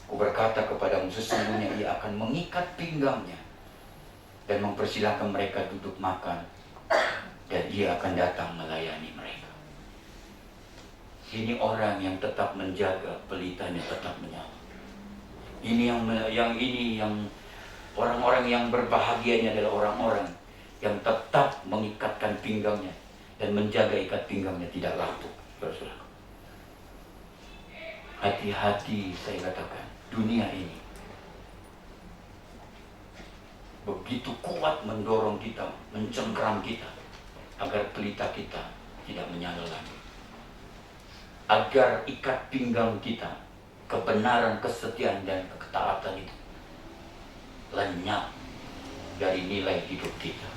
C: ku berkata kepadamu, sesungguhnya ia akan mengikat pinggangnya dan mempersilahkan mereka duduk makan, dan ia akan datang melayani mereka. Ini orang yang tetap menjaga pelitanya tetap menyala. Ini yang orang-orang yang berbahagianya adalah orang-orang yang tetap mengikatkan pinggangnya dan menjaga ikat pinggangnya tidak lapuk. Saudara, hati-hati, saya katakan, dunia ini begitu kuat mendorong kita, mencengkeram kita agar pelita kita tidak menyala lagi, agar ikat pinggang kita, kebenaran, kesetiaan dan ketaatan itu lenyap dari nilai hidup kita.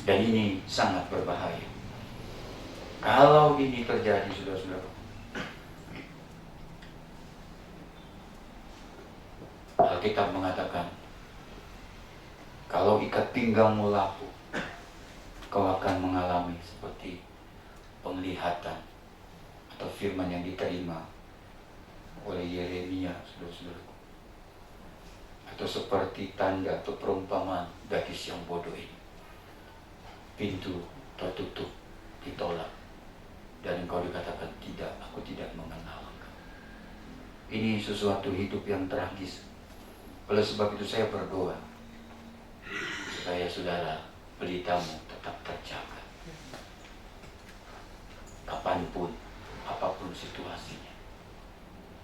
C: Dan ini sangat berbahaya. Kalau ini terjadi, saudara-saudara, Alkitab mengatakan, kalau ikat pinggangmu lapuk, kau akan mengalami seperti penglihatan atau firman yang diterima oleh Yeremia, saudara-saudara, atau seperti tanda atau perumpamaan gadis yang bodoh ini. Pintu tertutup, ditolak, dan engkau dikatakan tidak, aku tidak mengenal engkau. Ini sesuatu hidup yang tragis. Oleh sebab itu saya berdoa supaya saudara, pelitamu tetap terjaga. Kapanpun, apapun situasinya,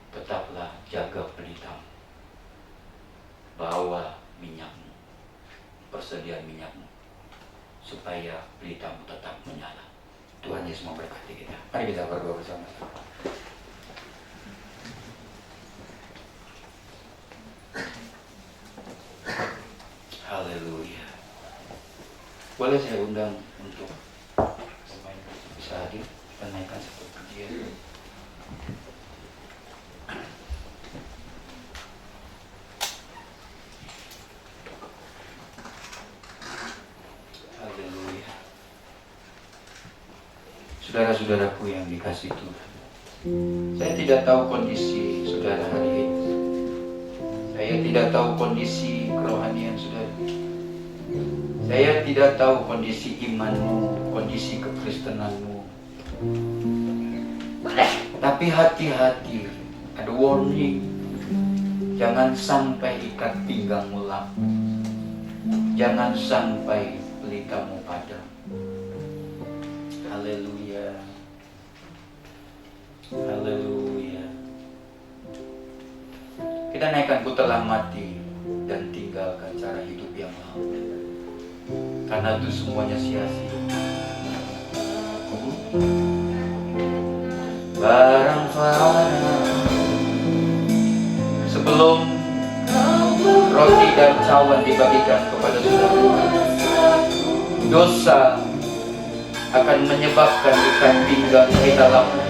C: tetaplah jaga pelitamu. Bawa minyakmu, persediaan minyakmu, supaya pelitamu tetap menyala. Tuhan Yesus memberkati kita. Mari kita berdoa bersama-sama. Haleluya. Boleh saya undang untuk pemain bisa hadir, kita naikkan satu pujian. Saudara-saudaraku yang dikasihi Tuhan, saya tidak tahu kondisi saudara hari ini. Saya tidak tahu kondisi kerohanian saudara. Saya tidak tahu kondisi imanmu, kondisi kekristenanmu. Tapi hati-hati, ada warning. Jangan sampai ikat pinggangmu lapuk. Jangan sampai pelitamu padam. Haleluya. Haleluya. Kita naikkan ku telah mati dan tinggalkan cara hidup yang lama. Karena itu semuanya sia-sia. Barang fana Sebelum roti dan cawan dibagikan kepada saudara, dosa akan menyebabkan ikat pinggang kita lemah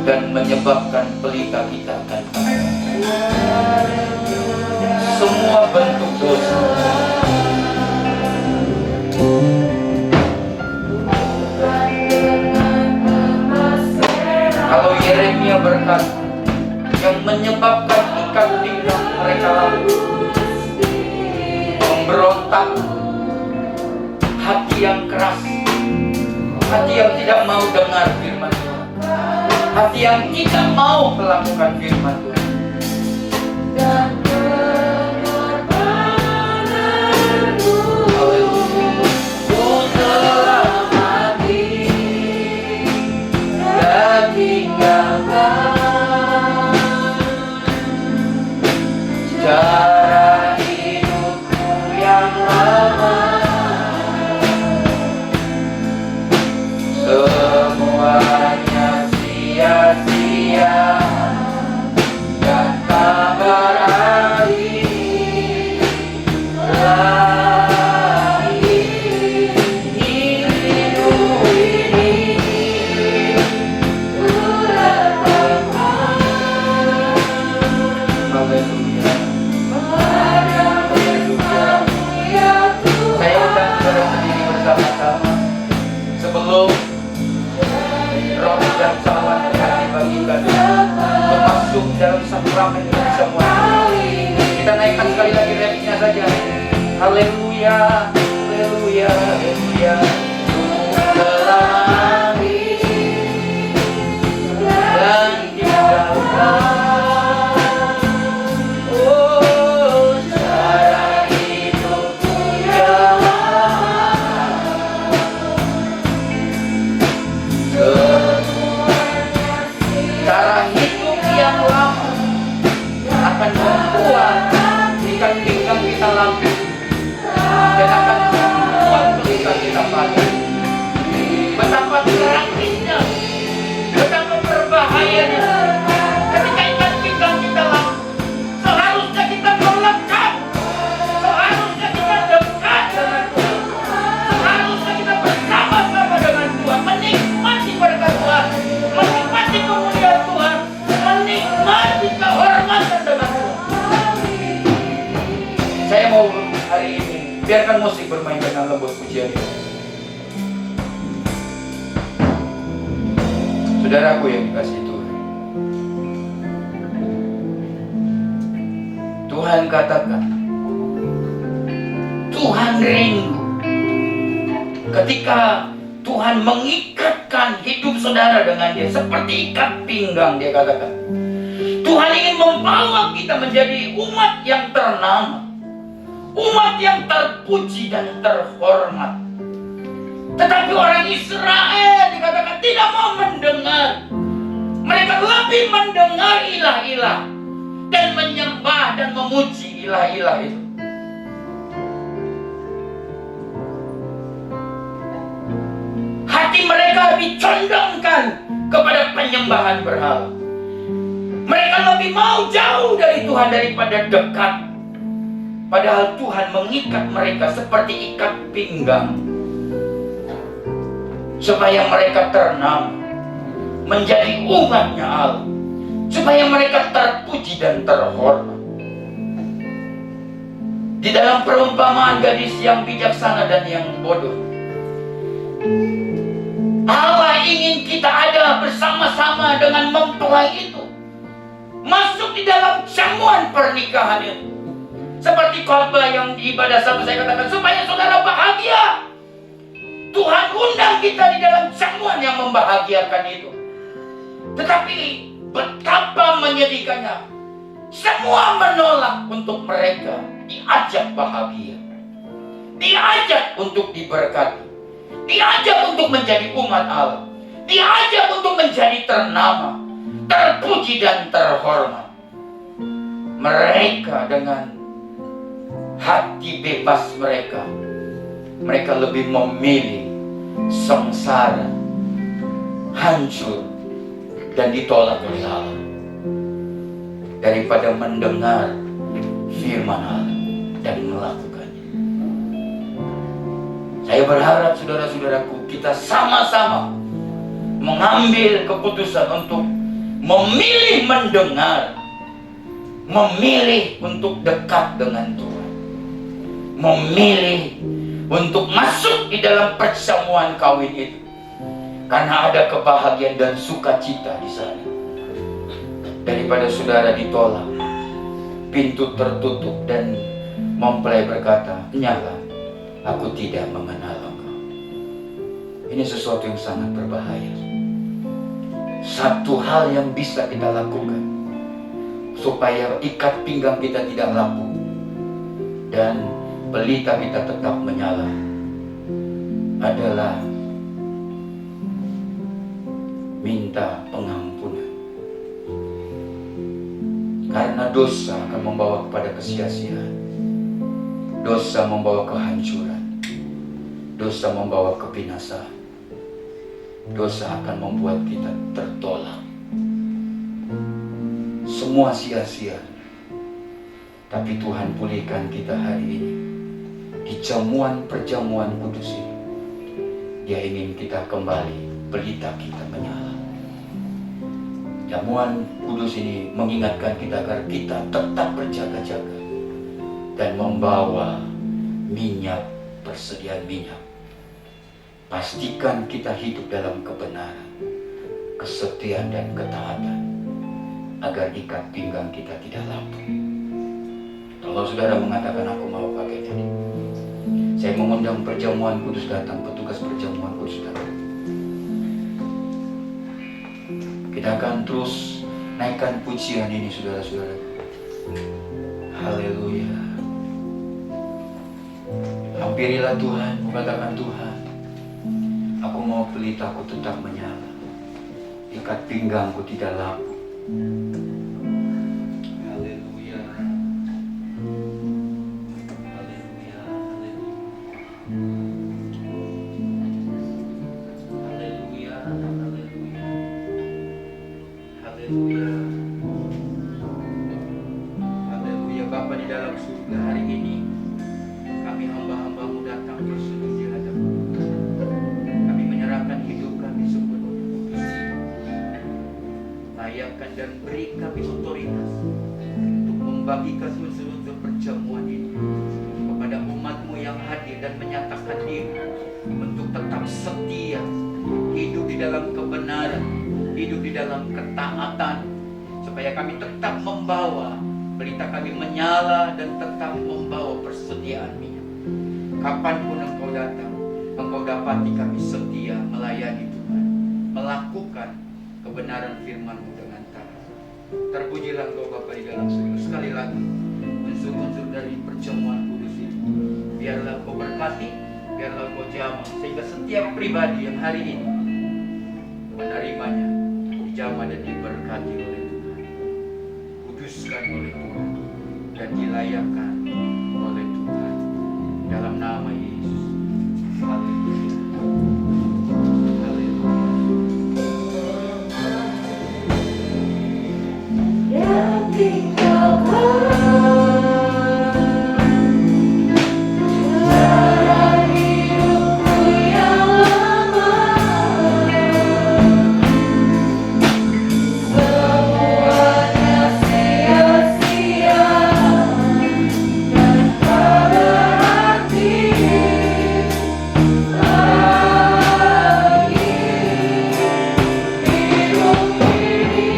C: dan menyebabkan pelita kita akan patah. Semua bentuk dosa kalau Yeremia berkata, yang menyebabkan ikat pinggang mereka lemah, memberontak, hati yang keras, hati yang tidak mau dengar firman Tuhan, hati yang tidak mau melakukan firman Tuhan. Cara hidupku yang lama, semuanya sia-sia dan tak berarti lagi. Hidup ini Haleluya. Saya undang saudara berdiri bersama-sama sebelum roti dan cawan akan dibagikan untuk masuk dalam sakramen ini semua. Kita naikkan sekali lagi refnya saja. Haleluya, haleluya, haleluya. Telah dan tinggalkan. Oh, cara hidupku yang cara hidup yang lama akan membuat ikat pinggang kita lambat dan akan membuat pelita kita patah. Betapa tragisnya, betapa berbahayanya ketika ikat pinggang kita lambat. Seharusnya kita melekat, seharusnya kita dekat dengan Tuhan, seharusnya kita bersama-sama dengan Tuhan, menikmati berkat Tuhan, menikmati kemuliaan Tuhan, menikmati kehormatan dengan Tuhan. Saya mau hari ini biarkan musik bermain dengan lembut pujian ini. Saudaraku yang dikasihi Tuhan, Tuhan katakan, Tuhan rindu ketika Tuhan mengikatkan hidup saudara dengan Dia seperti ikat pinggang. Dia katakan, Tuhan ingin membawa kita menjadi umat yang ternama, umat yang terpuji dan terhormat. Tetapi orang Israel dikatakan tidak mau mendengar. Mereka lebih mendengar ilah-ilah dan menyembah dan memuji ilah-ilah itu. Hati mereka lebih condongkan kepada penyembahan berhala. Mereka lebih mau jauh dari Tuhan daripada dekat. Padahal Tuhan mengikat mereka seperti ikat pinggang, supaya mereka ternama menjadi umatnya Allah, supaya mereka terpuji dan terhormat. Di dalam perumpamaan gadis yang bijaksana dan yang bodoh, Allah ingin kita ada bersama-sama dengan mempelai itu, masuk di dalam jamuan pernikahan itu. Seperti khotbah yang di ibadah satu saya katakan, supaya saudara bahagia. Tuhan undang kita di dalam jamuan yang membahagiakan itu. Tetapi betapa menyedihkannya, semua menolak untuk mereka diajak bahagia, diajak untuk diberkati, diajak untuk menjadi umat Allah, diajak untuk menjadi ternama, terpuji dan terhormat. Mereka dengan hati bebas mereka lebih memilih sengsara, hancur, dan ditolak oleh Allah daripada mendengar firman Allah dan melakukannya. Saya berharap saudara-saudaraku, kita sama-sama mengambil keputusan untuk memilih mendengar, memilih untuk dekat dengan Tuhan, memilih untuk masuk di dalam perjamuan kawin itu, karena ada kebahagiaan dan sukacita di sana. Daripada saudara ditolak, pintu tertutup dan mempelai berkata, "Nyala, aku tidak mengenal engkau." Ini sesuatu yang sangat berbahaya. Satu hal yang bisa kita lakukan supaya ikat pinggang kita tidak lapuk dan pelita kita tetap menyala adalah minta pengampunan. Karena dosa akan membawa kepada kesia-siaan. Dosa membawa kehancuran. Dosa membawa kebinasaan. Dosa akan membuat kita tertolak. Semua sia-sia. Tapi Tuhan pulihkan kita hari ini. Di perjamuan kudus ini, Dia ingin kita kembali, pelita kita menyala. Jamuan kudus ini mengingatkan kita agar kita tetap berjaga-jaga dan membawa minyak, persediaan minyak. Pastikan kita hidup dalam kebenaran, kesetiaan dan ketaatan, agar ikat pinggang kita tidak lapuk. Kalau saudara mengatakan, "Aku mau pakai ini," saya mengundang perjamuan kudus datang, petugas perjamuan kudus datang. Kita akan terus naikkan pujian ini, saudara-saudara. Haleluya. Hampirilah Tuhan, katakan, "Tuhan, aku mau pelitaku tetap menyala, ikat pinggangku tidak lapuk." Haleluya. Haleluya. Haleluya. Haleluya. Haleluya. Haleluya. Bapa di dalam surga, hari ini kami hamba-hamba-Mu datang bersujud di hadapan-Mu. Kami menyerahkan hidup kami sepenuhnya kudus. Layakkan dan beri kami otoritas untuk membagikan seluruh perjamuan ini kepada umat-Mu yang hadir dan menyatakan diri untuk tetap setia, hidup di dalam kebenaran, hidup di dalam ketaatan, supaya kami tetap membawa pelita kami menyala dan tetap membawa persediaan minyak. Kapanpun Engkau datang, Engkau dapati kami setia melayani Tuhan, melakukan kebenaran firman-Mu dengan taat. Terpujilah Engkau Bapa di dalam surga. Sekali lagi, unsur-unsur dari perjamuan kudus ini, biarlah Engkau berkati, biarlah Engkau jamah, sehingga setiap pribadi yang hari ini menerimanya dijamah dan diberkati oleh Tuhan, kuduskan oleh Tuhan, dan dilayakkan oleh Tuhan, dalam nama Yesus. Haleluya. Haleluya.
D: Yang tinggalkan cara hidupku yang lama, semuanya sia-sia dan tak berarti lagi. Hidup ini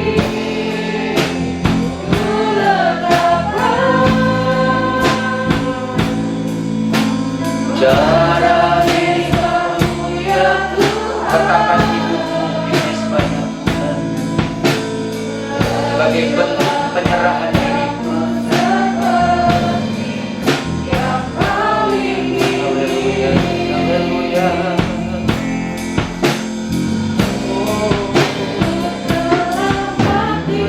D: ku letakkan
C: Cara
D: hidupku ya Tuhan,
C: katakan hidupmu di sebanyak Tuhan, sebagai bentuk penyerahan diri.
D: yang kau
C: Haleluya.
D: ingini.
C: Haleluya.
D: Dalam hati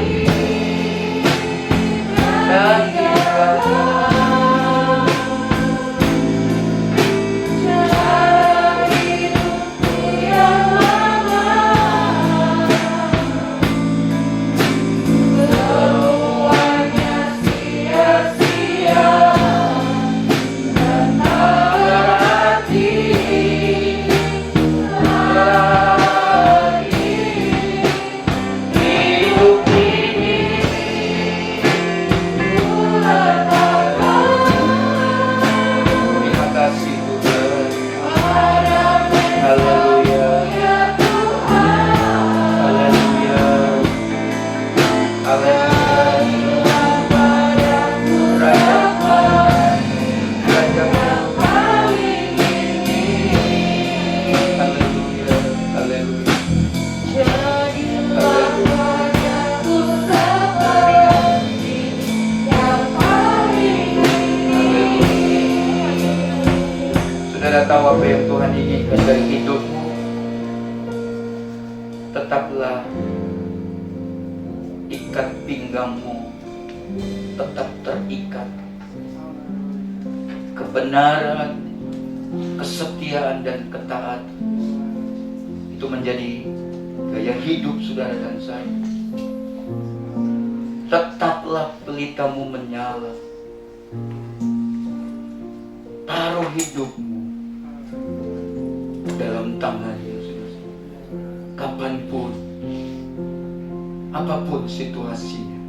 C: Dan
D: cara hidupku yang lama,
C: saudara tahu apa yang Tuhan inginkan dari hidupmu, tetaplah ikat pinggangmu, tetap terikat. Kebenaran, kesetiaan, dan ketaatan itu menjadi gaya hidup saudara dan saya. Tetaplah pelitamu menyala. Taruh hidupmu dalam tangannya, saudara. Kapanpun, apapun situasinya,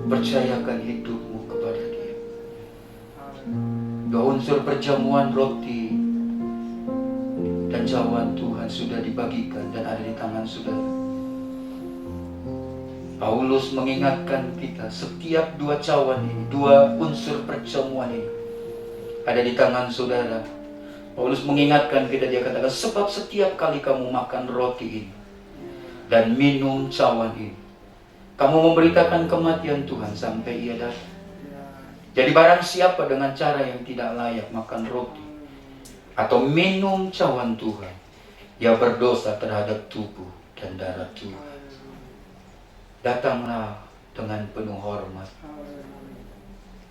C: percayakan hidupmu kepada Dia. Dua unsur perjamuan roti dan cawan Tuhan sudah dibagikan dan ada di tangan saudara. Paulus mengingatkan kita, setiap dua cawan ini, dua unsur perjamuan ini ada di tangan saudara. Paulus mengingatkan kita, dia katakan, sebab setiap kali kamu makan roti ini dan minum cawan ini, kamu memberitakan kematian Tuhan sampai Ia datang. Jadi barang siapa dengan cara yang tidak layak makan roti atau minum cawan Tuhan, ia berdosa terhadap tubuh dan darah Tuhan. Datanglah dengan penuh hormat,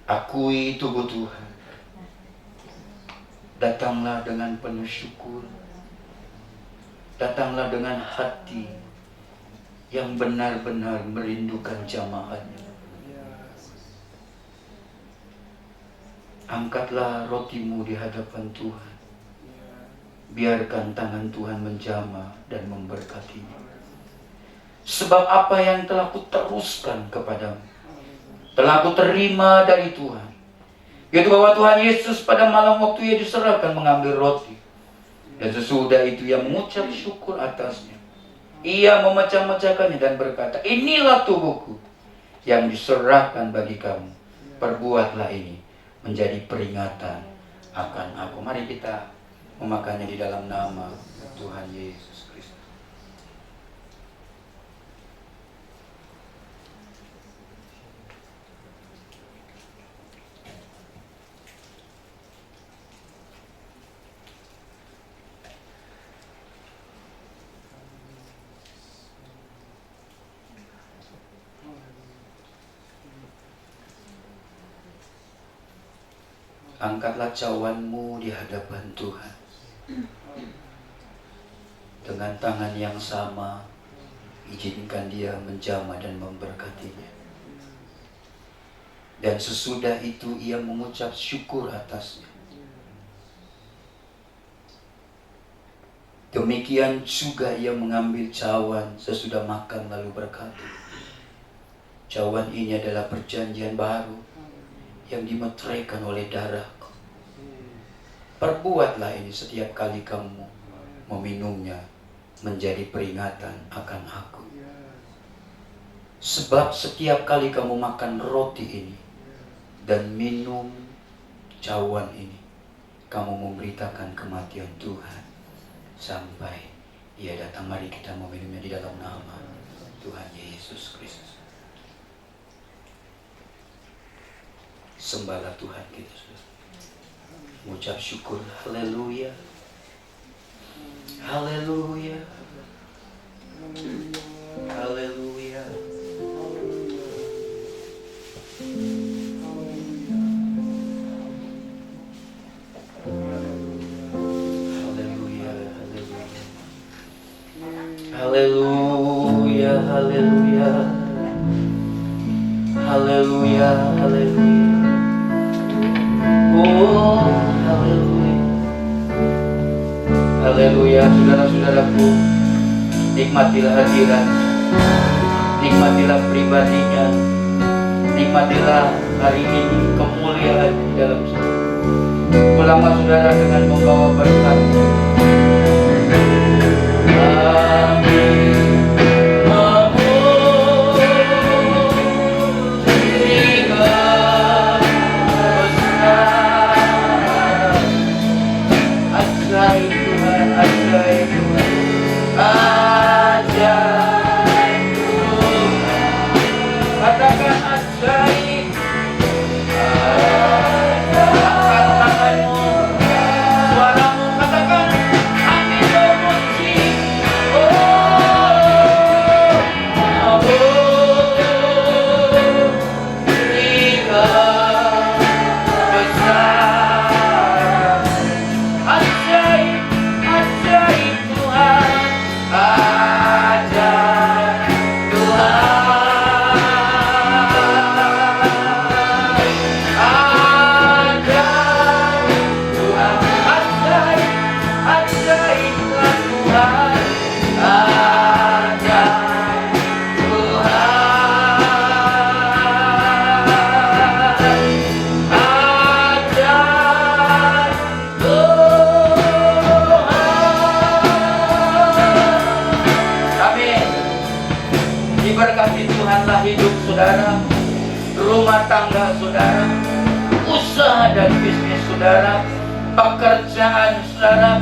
C: akui tubuh Tuhan. Datanglah dengan penuh syukur. Datanglah dengan hati yang benar-benar merindukan jamaahnya. Angkatlah rotimu di hadapan Tuhan. Biarkan tangan Tuhan menjamah dan memberkatimu. Sebab apa yang telah kuteruskan kepadamu, telah kuterima dari Tuhan, yaitu bahwa Tuhan Yesus pada malam waktu Ia diserahkan mengambil roti, dan sesudah itu Ia mengucap syukur atasnya. Ia memecah-mecahkannya dan berkata, inilah tubuhku yang diserahkan bagi kamu. Perbuatlah ini menjadi peringatan akan aku. Mari kita memakannya di dalam nama Tuhan Yesus Kristus. Angkatlah cawanmu di hadapan Tuhan. Dengan tangan yang sama, izinkan Dia menjamah dan memberkatinya. Dan sesudah itu ia mengucap syukur atasnya. Demikian juga ia mengambil cawan sesudah makan lalu berkata, cawan ini adalah perjanjian baru yang dimeteraikan oleh darahku. Perbuatlah ini setiap kali kamu meminumnya menjadi peringatan akan aku. Sebab setiap kali kamu makan roti ini dan minum cawan ini, kamu memberitakan kematian Tuhan sampai Ia datang. Mari kita meminumnya di dalam nama Tuhan Yesus Kristus. Sembahlah Tuhan kita, saudara. Mengucap syukur. Haleluya. Haleluya. Haleluya. Haleluya. Haleluya. Haleluya. Haleluya. Haleluya. Oh, haleluya. Haleluya, saudara-saudaraku, nikmatilah hadirat, nikmatilah pribadinya, nikmatilah hari ini kemuliaan di dalam saudara. Ulama saudara dengan membawa berkat. Suara saudara, pekerjaan saudara,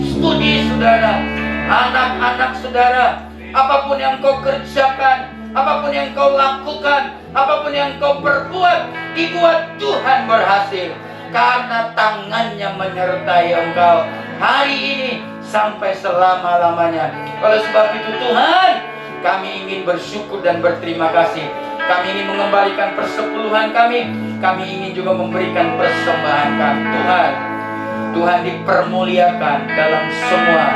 C: studi saudara, anak-anak saudara, apapun yang kau kerjakan, apapun yang kau lakukan, apapun yang kau perbuat, dibuat Tuhan berhasil. Karena tangannya menyertai engkau hari ini sampai selama-lamanya. Oleh sebab itu Tuhan, kami ingin bersyukur dan berterima kasih. Kami ingin mengembalikan persepuluhan kami. Kami ingin juga memberikan persembahan kami. Tuhan dipermuliakan dalam semua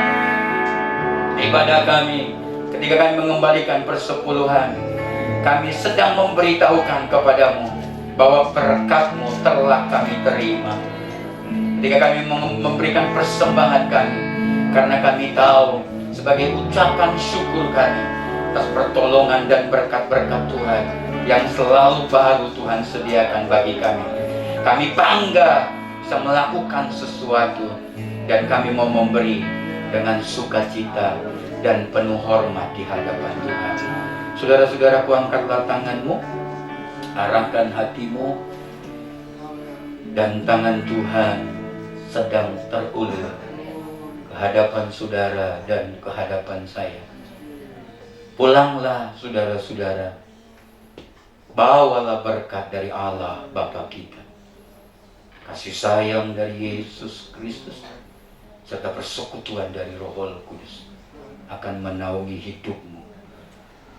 C: ibadah kami. Ketika kami mengembalikan persepuluhan, kami sedang memberitahukan kepadamu bahwa berkat-Mu telah kami terima. Ketika kami memberikan persembahan kami, karena kami tahu sebagai ucapan syukur kami atas pertolongan dan berkat-berkat Tuhan yang selalu baru Tuhan sediakan bagi kami. Kami bangga bisa melakukan sesuatu, dan kami mau memberi dengan sukacita dan penuh hormat di hadapan Tuhan. Saudara-saudaraku, angkatlah tanganmu, arahkan hatimu, dan tangan Tuhan sedang terulur ke hadapan saudara dan ke hadapan saya. Pulanglah saudara-saudara, bawalah berkat dari Allah Bapa kita, kasih sayang dari Yesus Kristus, serta persekutuan dari Roh Kudus akan menaungi hidupmu,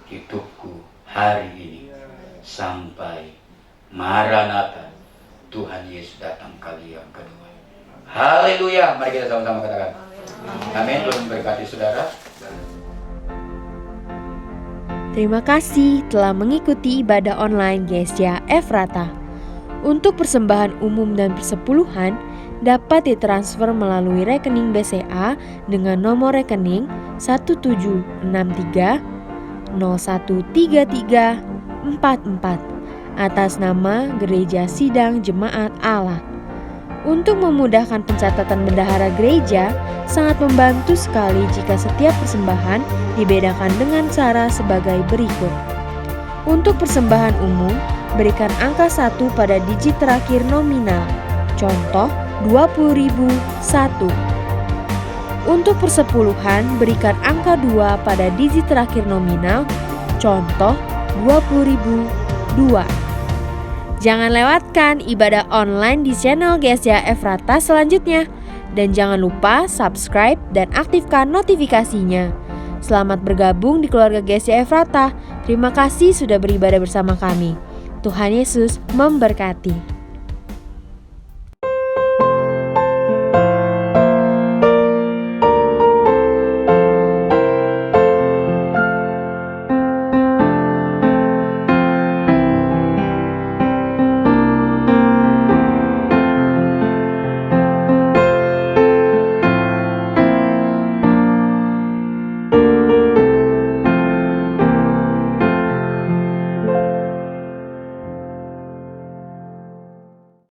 C: hidupku hari ini sampai Maranatha, Tuhan Yesus datang kali yang kedua. Haleluya, mari kita sama-sama katakan amin. Tuhan memberkati saudara.
E: Terima kasih telah mengikuti ibadah online Gereja Efrata. Untuk persembahan umum dan persepuluhan dapat ditransfer melalui rekening BCA dengan nomor rekening 1763013344 atas nama Gereja Sidang Jemaat Allah. Untuk memudahkan pencatatan bendahara gereja, sangat membantu sekali jika setiap persembahan dibedakan dengan cara sebagai berikut. Untuk persembahan umum, berikan angka 1 pada digit terakhir nominal. Contoh, 20.001. Untuk persepuluhan, berikan angka 2 pada digit terakhir nominal. Contoh, 20.002. Jangan lewatkan ibadah online di channel Gereja Efrata selanjutnya. Dan jangan lupa subscribe dan aktifkan notifikasinya. Selamat bergabung di keluarga Gereja Efrata. Terima kasih sudah beribadah bersama kami. Tuhan Yesus memberkati.